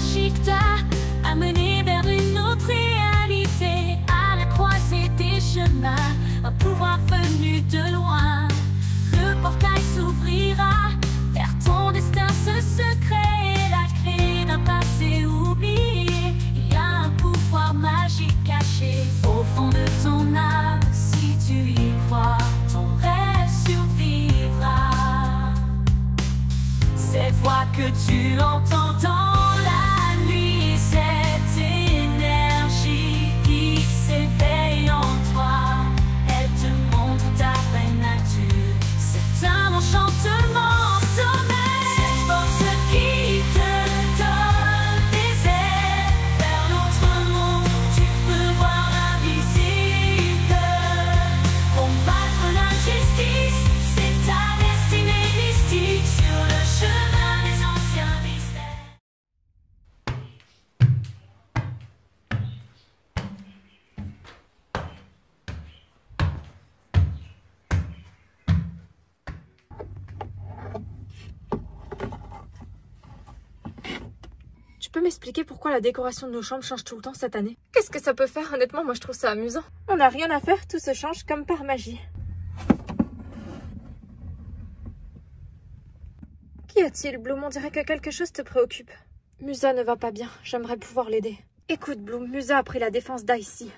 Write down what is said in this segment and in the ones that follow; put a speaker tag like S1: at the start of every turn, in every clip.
S1: magique t'a amené vers une autre réalité. À la croisée des chemins, un pouvoir venu de loin. Le portail s'ouvrira vers ton destin, ce secret est la clé d'un passé oublié. Il y a un pouvoir magique caché au fond de ton âme. Si tu y crois, ton rêve survivra. Cette voix que tu entends dans la nuit, cette énergie qui s'éveille en toi, elle te montre ta vraie nature. C'est un enchantement en sommeil, cette force qui te donne des ailes vers l'autre monde. Tu peux voir l'invisible, combattre l'injustice, c'est ta destinée mystique sur le chemin des anciens mystères.
S2: Tu peux m'expliquer pourquoi la décoration de nos chambres change tout le temps cette année? Qu'est-ce que ça peut faire? Honnêtement, moi je trouve ça amusant. On n'a rien à faire, tout se change comme par magie. Qu'y a-t-il, Bloom? On dirait que quelque chose te préoccupe. Musa ne va pas bien, j'aimerais pouvoir l'aider. Écoute, Bloom, Musa a pris la défense d'Icy.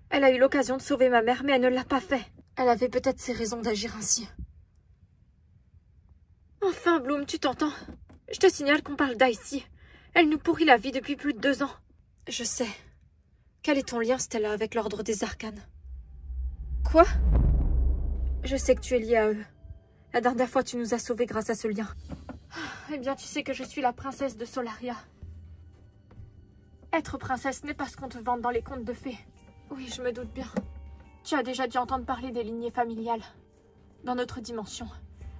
S2: Elle a eu l'occasion de sauver ma mère, mais elle ne l'a pas fait. Elle avait peut-être ses raisons d'agir ainsi. Enfin, Bloom, tu t'entends? Je te signale qu'on parle d'Icy. Elle nous pourrit la vie depuis plus de 2 ans. Je sais. Quel est ton lien, Stella, avec l'Ordre des Arcanes? Quoi? Je sais que tu es liée à eux. La dernière fois, tu nous as sauvés grâce à ce lien. Eh bien, tu sais que je suis la princesse de Solaria. Être princesse n'est pas ce qu'on te vante dans les contes de fées. Oui, je me doute bien. Tu as déjà dû entendre parler des lignées familiales. Dans notre dimension,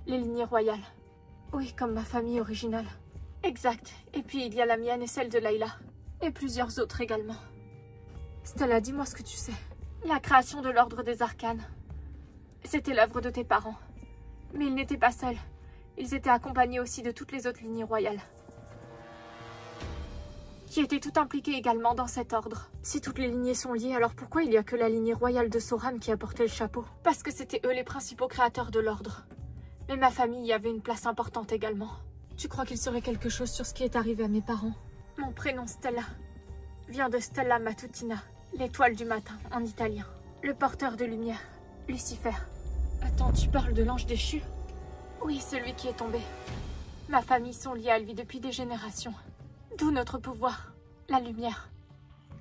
S2: les lignées royales. Oui, comme ma famille originale. Exact. Et puis il y a la mienne et celle de Layla. Et plusieurs autres également. Stella, dis-moi ce que tu sais. La création de l'Ordre des Arcanes. C'était l'œuvre de tes parents. Mais ils n'étaient pas seuls. Ils étaient accompagnés aussi de toutes les autres lignées royales. Qui étaient toutes impliquées également dans cet ordre. Si toutes les lignées sont liées, alors pourquoi il n'y a que la lignée royale de Soram qui a porté le chapeau? Parce que c'était eux les principaux créateurs de l'ordre. Mais ma famille y avait une place importante également. Tu crois qu'il serait quelque chose sur ce qui est arrivé à mes parents? Mon prénom Stella vient de Stella Matutina, l'étoile du matin en italien. Le porteur de lumière, Lucifer. Attends, tu parles de l'ange déchu? Oui, celui qui est tombé. Ma famille sont liées à lui depuis des générations. D'où notre pouvoir, la lumière,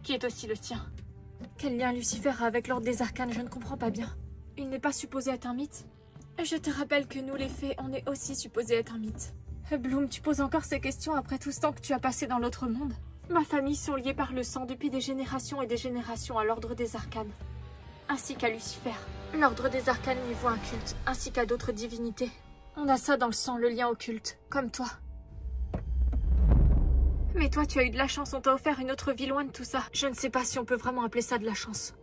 S2: qui est aussi le sien. Quel lien Lucifer a avec l'Ordre des Arcanes? Je ne comprends pas bien. Il n'est pas supposé être un mythe? Je te rappelle que nous les fées, on est aussi supposé être un mythe. Bloom, tu poses encore ces questions après tout ce temps que tu as passé dans l'autre monde? Ma famille sont liées par le sang depuis des générations et des générations à l'Ordre des Arcanes, ainsi qu'à Lucifer. L'Ordre des Arcanes lui voit un culte, ainsi qu'à d'autres divinités. On a ça dans le sang, le lien au culte, comme toi. Mais toi, tu as eu de la chance, on t'a offert une autre vie loin de tout ça. Je ne sais pas si on peut vraiment appeler ça de la chance.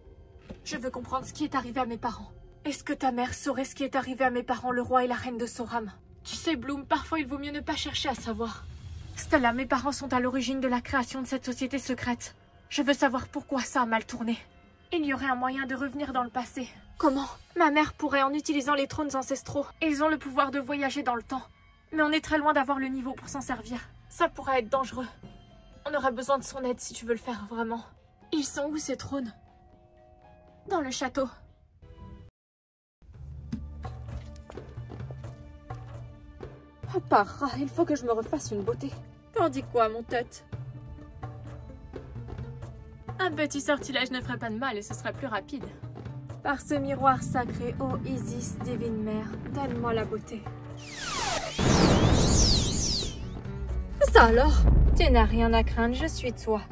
S2: Je veux comprendre ce qui est arrivé à mes parents. Est-ce que ta mère saurait ce qui est arrivé à mes parents, le roi et la reine de Soram? Tu sais, Bloom, parfois il vaut mieux ne pas chercher à savoir. Stella, mes parents sont à l'origine de la création de cette société secrète. Je veux savoir pourquoi ça a mal tourné. Il y aurait un moyen de revenir dans le passé. Comment? Ma mère pourrait en utilisant les trônes ancestraux. Ils ont le pouvoir de voyager dans le temps. Mais on est très loin d'avoir le niveau pour s'en servir. Ça pourrait être dangereux. On aura besoin de son aide si tu veux le faire vraiment. Ils sont où ces trônes? Dans le château. Oh, para, il faut que je me refasse une beauté. T'en dis quoi, mon tête? Un petit sortilège ne ferait pas de mal et ce serait plus rapide. Par ce miroir sacré, ô Isis, divine mère, donne-moi la beauté. Ça alors? Tu n'as rien à craindre, je suis toi.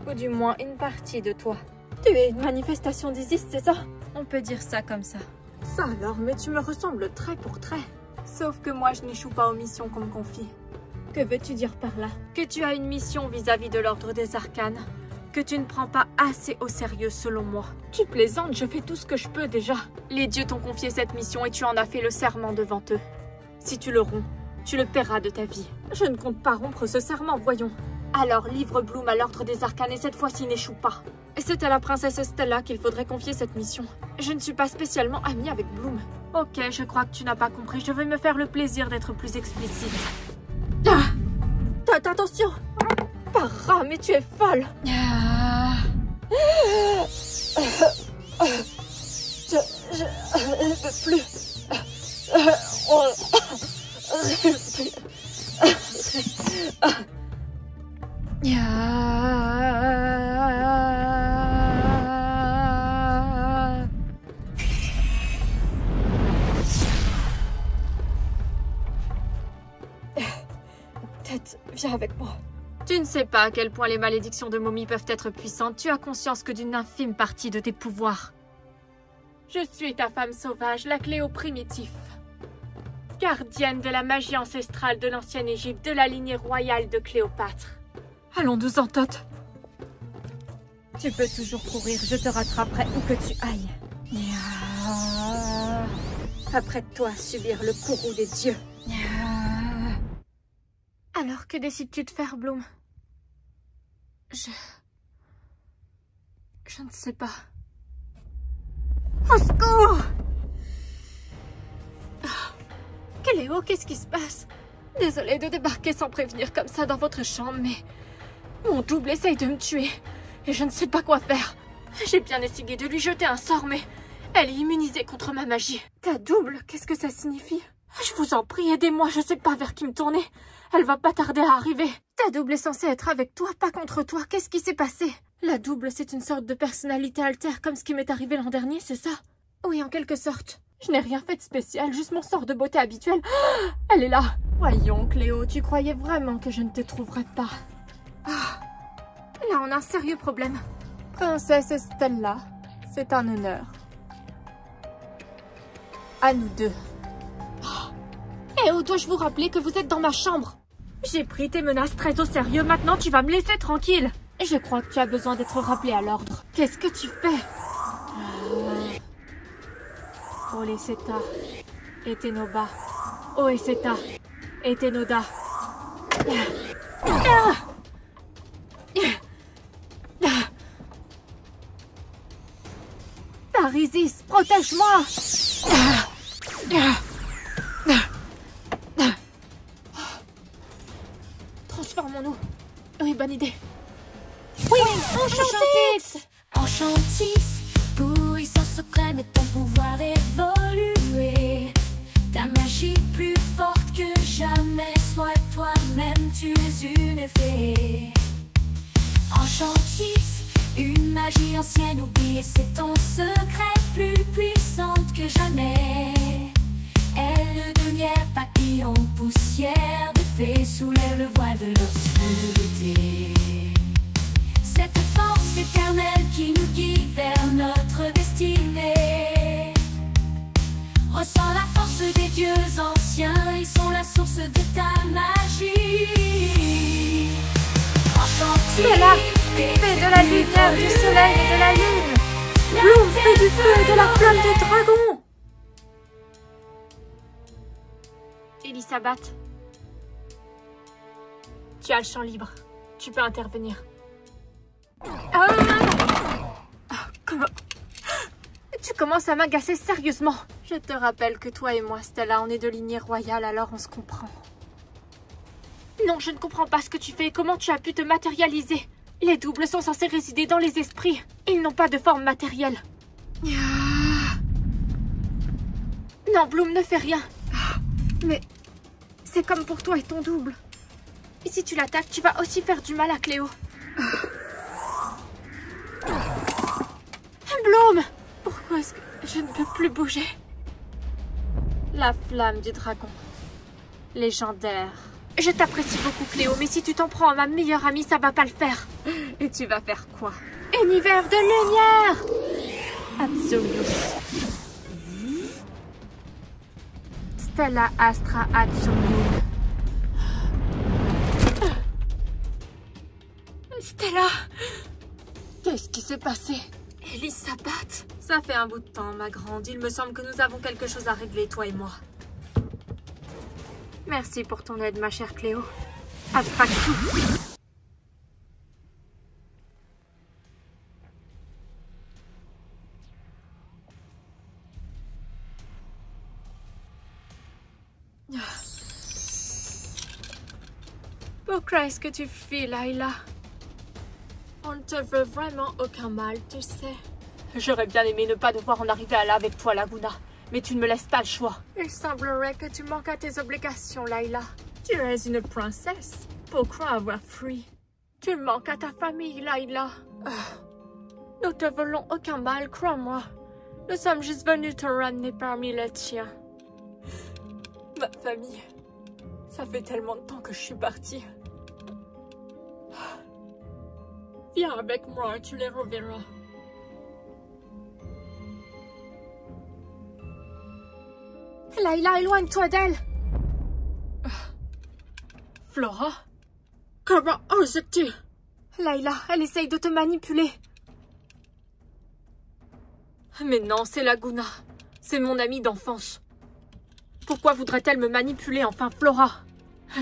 S2: Ou du moins une partie de toi. Tu es une manifestation d'Isis, c'est ça? On peut dire ça comme ça. Ça alors, mais tu me ressembles trait pour trait. Sauf que moi, je n'échoue pas aux missions qu'on me confie. Que veux-tu dire par là? Que tu as une mission vis-à-vis de l'Ordre des Arcanes. Que tu ne prends pas assez au sérieux selon moi. Tu plaisantes, je fais tout ce que je peux déjà. Les dieux t'ont confié cette mission et tu en as fait le serment devant eux. Si tu le romps, tu le paieras de ta vie. Je ne compte pas rompre ce serment, voyons. Alors livre Bloom à l'ordre des arcanes et cette fois-ci n'échoue pas. Et c'est à la princesse Stella qu'il faudrait confier cette mission. Je ne suis pas spécialement amie avec Bloom. Ok, je crois que tu n'as pas compris. Je vais me faire le plaisir d'être plus explicite. Ah! Attention! Para, mais tu es folle! Je ne peux plus. Tête, viens avec moi. Tu ne sais pas à quel point les malédictions de momie peuvent être puissantes. Tu as conscience que d'une infime partie de tes pouvoirs. Je suis ta femme sauvage, la Cléo primitif. Gardienne de la magie ancestrale de l'ancienne Égypte, de la lignée royale de Cléopâtre. Allons-nous-en, Tot. Tu peux toujours courir, je te rattraperai où que tu ailles. Apprête-toi à subir le courroux des dieux. Alors, que décides-tu de faire, Bloom? Je ne sais pas. Au secours! Cléo, qu'est-ce qui se passe? Désolée de débarquer sans prévenir comme ça dans votre chambre, mais... Mon double essaye de me tuer, et je ne sais pas quoi faire. J'ai bien essayé de lui jeter un sort, mais... Elle est immunisée contre ma magie. Ta double, qu'est-ce que ça signifie? Je vous en prie, aidez-moi, je sais pas vers qui me tourner. Elle va pas tarder à arriver. Ta double est censée être avec toi, pas contre toi. Qu'est-ce qui s'est passé? La double, c'est une sorte de personnalité altère, comme ce qui m'est arrivé l'an dernier, c'est ça? Oui, en quelque sorte. Je n'ai rien fait de spécial, juste mon sort de beauté habituel. Elle est là. Voyons, Cléo, tu croyais vraiment que je ne te trouverais pas? Là, on a un sérieux problème. Princesse Stella, c'est un honneur. À nous deux. Eh oh, dois-je vous rappeler que vous êtes dans ma chambre? J'ai pris tes menaces très au sérieux, maintenant tu vas me laisser tranquille. Je crois que tu as besoin d'être rappelé à l'ordre. Qu'est-ce que tu fais? Oleseta, Etenoba, Oeseta, Etenoda. Parisis, protège-moi! Transformons-nous. Oui, bonne idée. Oui, Enchantix!
S1: Enchantix, puissance suprême et ton pouvoir évolué. Ta magie plus forte que jamais, sois toi-même, tu es une fée. Enchantis, une magie ancienne oubliée, c'est ton secret, plus puissante que jamais. Elle de lumière, papillon, poussière de fée, soulève le voile de l'obscurité. Cette force éternelle qui nous guide vers notre destinée. Ressens la force des dieux anciens, ils sont la source de ta magie.
S2: Stella, fais de la lumière, du soleil et de la lune. Bloom, fais du feu et de la flamme des dragons. Elisabeth, tu as le champ libre. Tu peux intervenir. Comment? Tu commences à m'agacer sérieusement. Je te rappelle que toi et moi, Stella, on est de lignée royale, alors on se comprend. Non, je ne comprends pas ce que tu fais et comment tu as pu te matérialiser. Les doubles sont censés résider dans les esprits. Ils n'ont pas de forme matérielle. Non, Bloom, ne fais rien. Mais c'est comme pour toi et ton double. Et si tu l'attaques, tu vas aussi faire du mal à Cléo. Bloom! Pourquoi est-ce que je ne peux plus bouger? La flamme du dragon. Légendaire. Je t'apprécie beaucoup, Cléo, mais si tu t'en prends à ma meilleure amie, ça va pas le faire. Et tu vas faire quoi? Univers de lumière! Absolus. Stella Astra Absolum. Stella! Qu'est-ce qui s'est passé? Elisabeth, ça fait un bout de temps, ma grande. Il me semble que nous avons quelque chose à régler, toi et moi. Merci pour ton aide, ma chère Cléo. Abstractus. Pourquoi est-ce que tu fuis, Layla? On ne te veut vraiment aucun mal, tu sais. J'aurais bien aimé ne pas devoir en arriver à là avec toi, Laguna. Mais tu ne me laisses pas le choix. Il semblerait que tu manques à tes obligations, Layla. Tu es une princesse. Pourquoi avoir fui? Tu manques à ta famille, Layla. Nous te voulons aucun mal, crois-moi. Nous sommes juste venus te ramener parmi les tiens. Ma famille. Ça fait tellement de temps que je suis partie. Viens avec moi, tu les reverras. Layla, éloigne-toi d'elle. Flora? Comment oses-tu? Layla, elle essaye de te manipuler. Mais non, c'est Laguna. C'est mon amie d'enfance. Pourquoi voudrait-elle me manipuler enfin, Flora?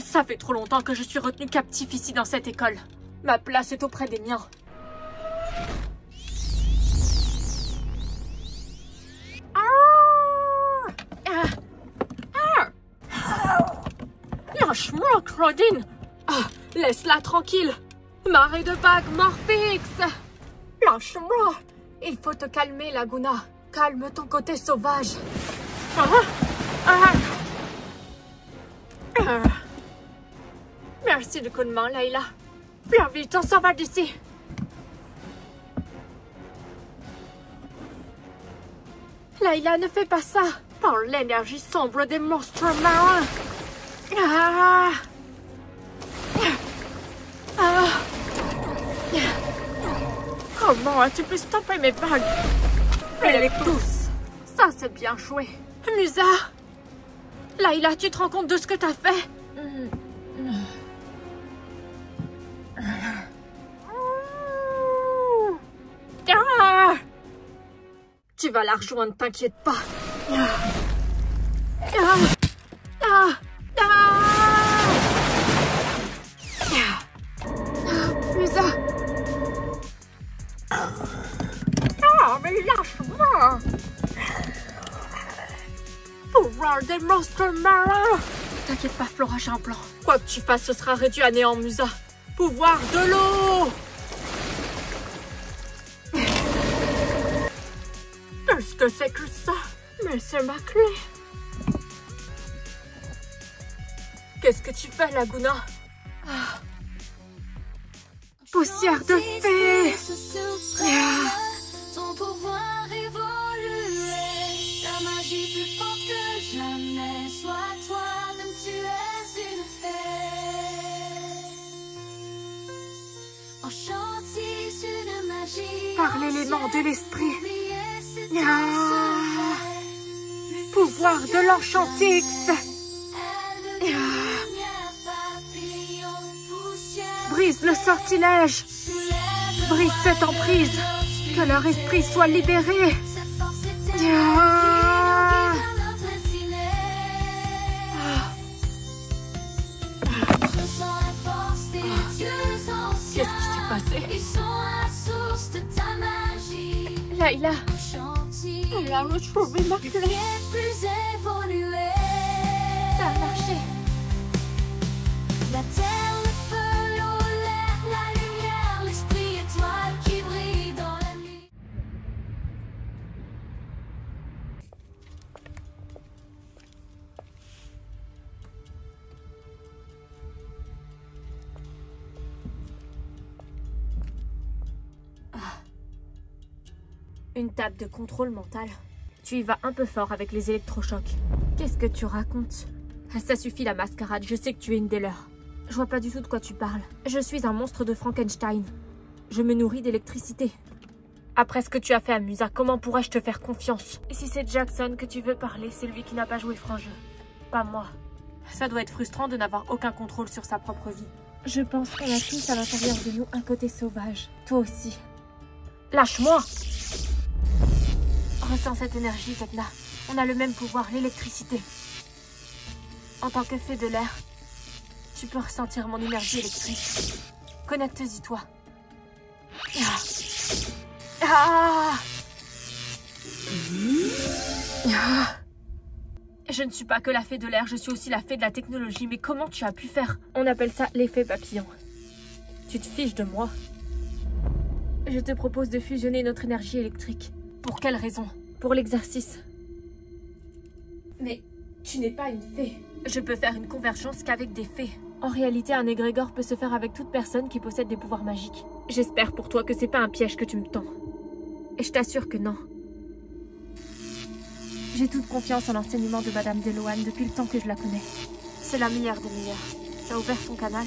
S2: Ça fait trop longtemps que je suis retenue captive ici dans cette école. Ma place est auprès des miens. Lâche-moi, Claudine! Laisse-la tranquille! Marée de vagues, Morphix! Lâche-moi! Il faut te calmer, Laguna. Calme ton côté sauvage. Merci du coup de main, Layla. Viens vite, on s'en va d'ici. Layla, ne fais pas ça. Par l'énergie sombre des monstres marins. Comment as-tu pu stopper mes vagues? Elle est tous. Ça, c'est bien joué. Musa! Layla, tu te rends compte de ce que t'as fait? Tu vas la rejoindre, t'inquiète pas. Musa! Mais lâche-moi! Pouvoir des monstres marins! T'inquiète pas, Flora, j'ai un plan. Quoi que tu fasses, ce sera réduit à néant, Musa. Pouvoir de l'eau! Qu'est-ce que c'est que ça? Mais c'est ma clé. Qu'est-ce que tu fais, Laguna? Poussière de fée!
S1: Ton pouvoir évoluer, ta magie plus forte que jamais. Sois toi-même, tu es une fée. Enchantis une magie.
S2: Par l'élément de l'esprit. Pouvoir de l'Enchantix. Brise le sortilège. Brise cette emprise. Que leur esprit soit libéré. Qu'est-ce qui s'est passé? Layla, elle a retrouvé ma clé. Ça a marché.
S1: La terre, le feu, l'eau, l'air, la lumière, l'esprit étoile qui brille dans la nuit.
S2: Une table de contrôle mental. Tu y vas un peu fort avec les électrochocs. Qu'est-ce que tu racontes? Ça suffit la mascarade, je sais que tu es une des leurs. Je vois pas du tout de quoi tu parles. Je suis un monstre de Frankenstein. Je me nourris d'électricité. Après ce que tu as fait à Musa, comment pourrais-je te faire confiance? Et si c'est Jackson que tu veux parler, c'est lui qui n'a pas joué franc jeu. Pas moi. Ça doit être frustrant de n'avoir aucun contrôle sur sa propre vie. Je pense qu'on a tous à l'intérieur de nous un côté sauvage. Toi aussi. Lâche-moi! Ressens cette énergie, Vecna. On a le même pouvoir, l'électricité. En tant que fée de l'air, tu peux ressentir mon énergie électrique. Connecte-y, toi. Je ne suis pas que la fée de l'air, je suis aussi la fée de la technologie. Mais comment tu as pu faire? On appelle ça l'effet papillon. Tu te fiches de moi? Je te propose de fusionner notre énergie électrique. Pour quelle raison? Pour l'exercice. Mais tu n'es pas une fée. Je peux faire une convergence qu'avec des fées. En réalité, un égrégore peut se faire avec toute personne qui possède des pouvoirs magiques. J'espère pour toi que c'est pas un piège que tu me tends. Et je t'assure que non. J'ai toute confiance en l'enseignement de Madame Deloane depuis le temps que je la connais. C'est la meilleure des meilleures. Tu as ouvert ton canal?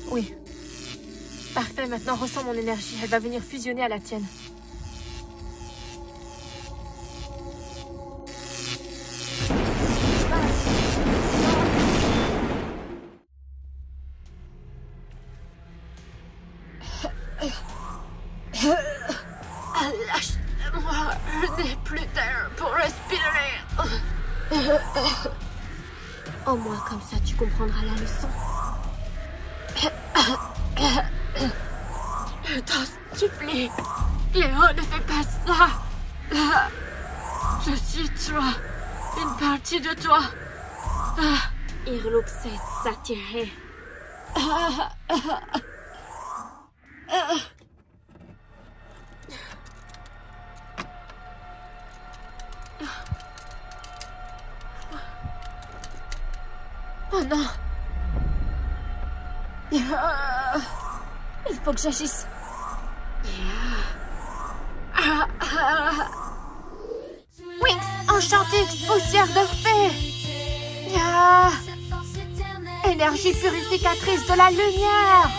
S2: Oui. Parfait, maintenant ressens mon énergie. Elle va venir fusionner à la tienne. Lâche-moi, je n'ai plus d'air pour respirer. Au moins comme ça tu comprendras la leçon. Je t'en supplie. Léo, ne fais pas ça. Je suis toi. Une partie de toi. Irlupset s'attirer. Oh non. Il faut que j'agisse. Winx, enchantée, poussière de fée. Énergie purificatrice de la lumière.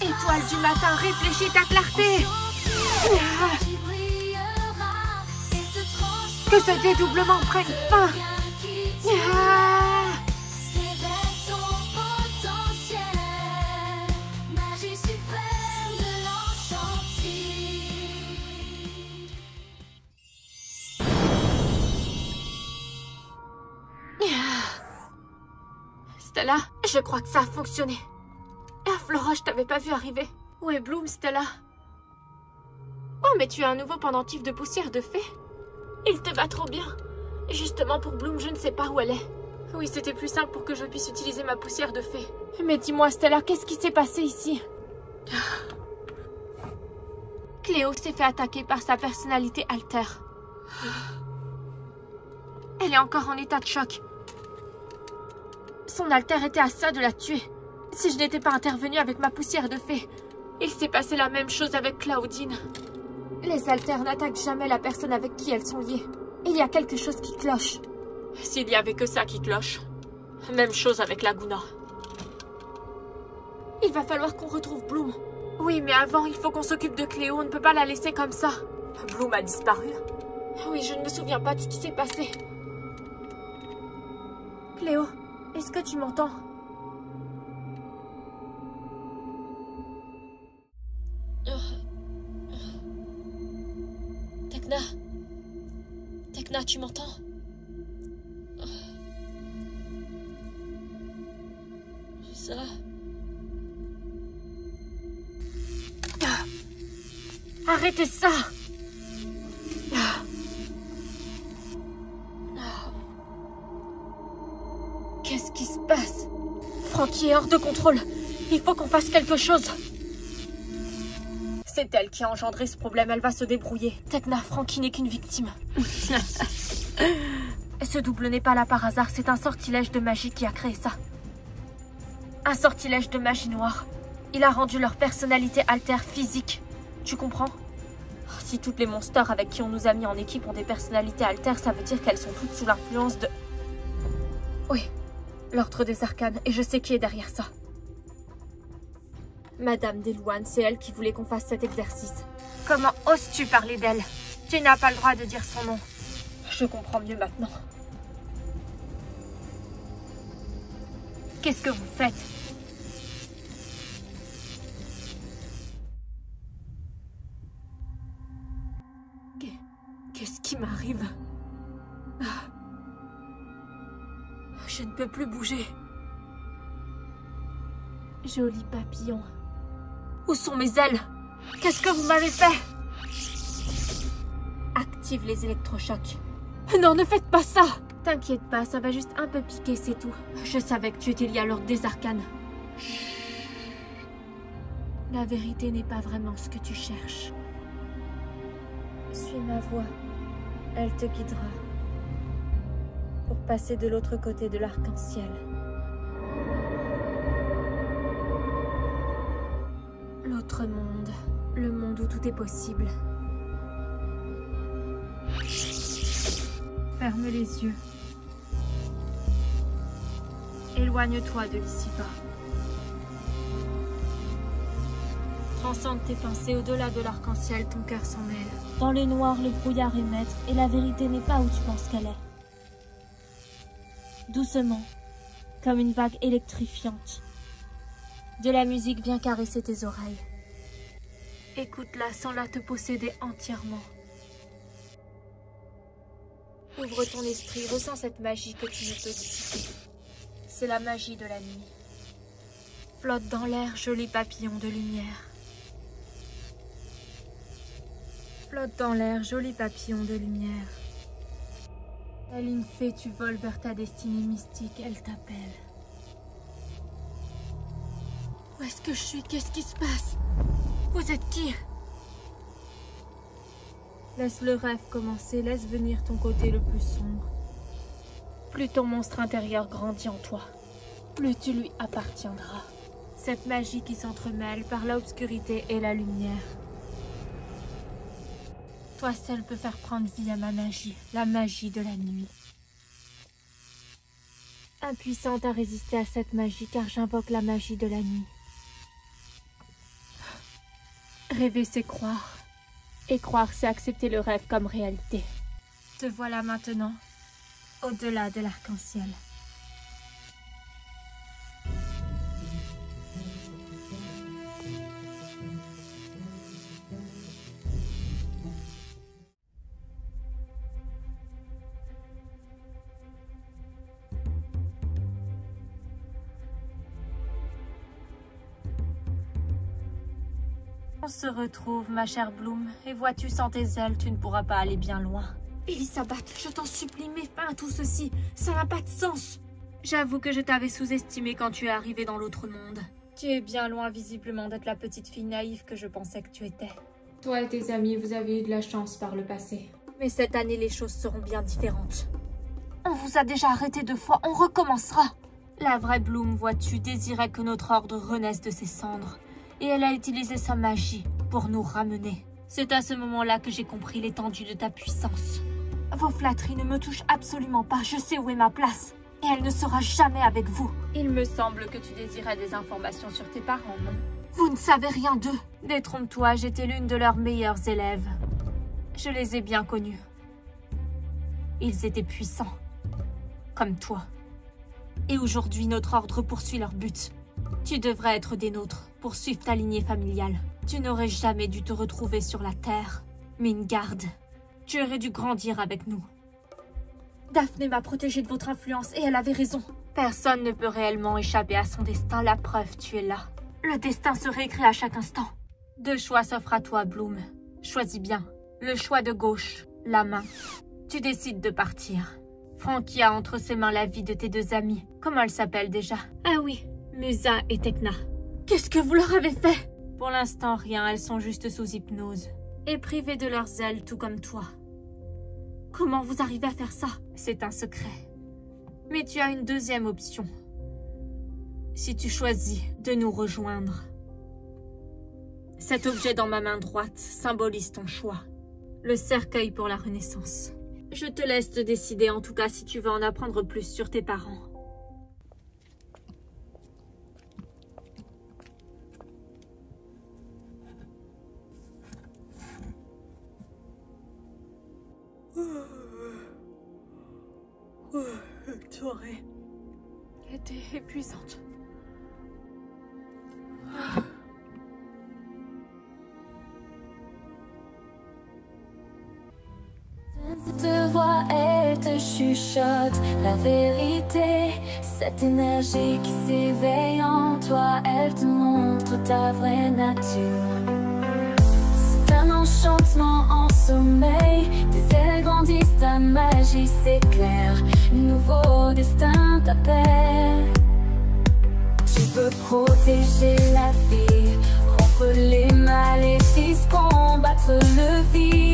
S2: Étoile du matin, réfléchis ta clarté. Que ce dédoublement prenne fin. Stella, je crois que ça a fonctionné. Flora, je t'avais pas vu arriver. Où est Bloom, Stella? Oh, mais tu as un nouveau pendentif de poussière de fée. Il te va trop bien. Justement pour Bloom, je ne sais pas où elle est. Oui, c'était plus simple pour que je puisse utiliser ma poussière de fée. Mais dis-moi, Stella, qu'est-ce qui s'est passé ici? Cléo s'est fait attaquer par sa personnalité alter. Elle est encore en état de choc. Son alter était à ça de la tuer. Si je n'étais pas intervenue avec ma poussière de fée, il s'est passé la même chose avec Claudine. Les alters n'attaquent jamais la personne avec qui elles sont liées. Il y a quelque chose qui cloche. S'il y avait que ça qui cloche. Même chose avec Laguna. Il va falloir qu'on retrouve Bloom. Oui, mais avant, il faut qu'on s'occupe de Cléo. On ne peut pas la laisser comme ça. Bloom a disparu. Oui, je ne me souviens pas de ce qui s'est passé. Cléo, est-ce que tu m'entends? Tekna, tu m'entends? Ça... Arrêtez ça! Qu'est-ce qui se passe? Frankie est hors de contrôle. Il faut qu'on fasse quelque chose. C'est elle qui a engendré ce problème, elle va se débrouiller. Tekna, Frankie n'est qu'une victime. Ce double n'est pas là par hasard, c'est un sortilège de magie qui a créé ça. Un sortilège de magie noire. Il a rendu leur personnalité alter physique. Tu comprends? Si toutes les monsters avec qui on nous a mis en équipe ont des personnalités altères, ça veut dire qu'elles sont toutes sous l'influence de... Oui, l'ordre des arcanes, et je sais qui est derrière ça. Madame Deloane, c'est elle qui voulait qu'on fasse cet exercice. Comment oses-tu parler d'elle? Tu n'as pas le droit de dire son nom. Je comprends mieux maintenant. Qu'est-ce que vous faites? Qu'est-ce qui m'arrive? Je ne peux plus bouger. Joli papillon. Où sont mes ailes? Qu'est-ce que vous m'avez fait? Active les électrochocs. Non, ne faites pas ça! T'inquiète pas, ça va juste un peu piquer, c'est tout. Je savais que tu étais lié à l'ordre des arcanes. La vérité n'est pas vraiment ce que tu cherches. Suis ma voix. Elle te guidera. Pour passer de l'autre côté de l'arc-en-ciel. L'autre monde. Le monde où tout est possible. Ferme les yeux. Éloigne-toi de l'ici-bas. Transcende tes pensées au-delà de l'arc-en-ciel, ton cœur s'en mêle. Dans le noir, le brouillard est maître et la vérité n'est pas où tu penses qu'elle est. Doucement, comme une vague électrifiante. De la musique vient caresser tes oreilles. Écoute-la sans la te posséder entièrement. Ouvre ton esprit, ressens cette magie que tu ne peux dissiper. C'est la magie de la nuit. Flotte dans l'air, joli papillon de lumière. Flotte dans l'air, joli papillon de lumière. Telle une fée, tu voles vers ta destinée mystique, elle t'appelle. Où est-ce que je suis? Qu'est-ce qui se passe? Vous êtes qui? Laisse le rêve commencer, laisse venir ton côté le plus sombre. Plus ton monstre intérieur grandit en toi, plus tu lui appartiendras. Cette magie qui s'entremêle par l'obscurité et la lumière. Toi seul peux faire prendre vie à ma magie, la magie de la nuit. Impuissante à résister à cette magie car j'invoque la magie de la nuit. Rêver c'est croire. Et croire, c'est accepter le rêve comme réalité. Te voilà maintenant, au-delà de l'arc-en-ciel. On se retrouve, ma chère Bloom, et vois-tu, sans tes ailes, tu ne pourras pas aller bien loin. Elisabeth, je t'en supplie, mets fin à tout ceci, ça n'a pas de sens. J'avoue que je t'avais sous-estimé quand tu es arrivée dans l'autre monde. Tu es bien loin, visiblement, d'être la petite fille naïve que je pensais que tu étais. Toi et tes amis, vous avez eu de la chance par le passé. Mais cette année, les choses seront bien différentes. On vous a déjà arrêté 2 fois, on recommencera. La vraie Bloom, vois-tu, désirait que notre ordre renaisse de ses cendres. Et elle a utilisé sa magie pour nous ramener. C'est à ce moment-là que j'ai compris l'étendue de ta puissance. Vos flatteries ne me touchent absolument pas, je sais où est ma place. Et elle ne sera jamais avec vous. Il me semble que tu désirais des informations sur tes parents, non? Vous ne savez rien d'eux. Détrompe-toi, j'étais l'une de leurs meilleures élèves. Je les ai bien connus. Ils étaient puissants. Comme toi. Et aujourd'hui, notre ordre poursuit leur but. Tu devrais être des nôtres, poursuivre ta lignée familiale. Tu n'aurais jamais dû te retrouver sur la terre. Mingarde, tu aurais dû grandir avec nous. Daphné m'a protégée de votre influence et elle avait raison. Personne ne peut réellement échapper à son destin, la preuve, tu es là. Le destin se réécrit à chaque instant. 2 choix s'offrent à toi, Bloom. Choisis bien. Le choix de gauche, la main. Tu décides de partir. Frankie a entre ses mains la vie de tes 2 amies. Comment elles s'appellent déjà? Ah oui, Musa et Tekna. Qu'est-ce que vous leur avez fait? Pour l'instant, rien, elles sont juste sous hypnose. Et privées de leurs ailes, tout comme toi. Comment vous arrivez à faire ça? C'est un secret. Mais tu as une 2e option. Si tu choisis de nous rejoindre. Cet objet dans ma main droite symbolise ton choix. Le cercueil pour la renaissance. Je te laisse te décider, en tout cas, si tu veux en apprendre plus sur tes parents. était épuisante.
S1: Cette voix, elle te chuchote la vérité. Cette énergie qui s'éveille en toi, elle te montre ta vraie nature. C'est un enchantement en sommeil, tes ailes grandissent, ta magie s'éclaire. Nouveau destin t'appelle. Tu peux protéger la vie, rompre les maléfices, combattre le vide.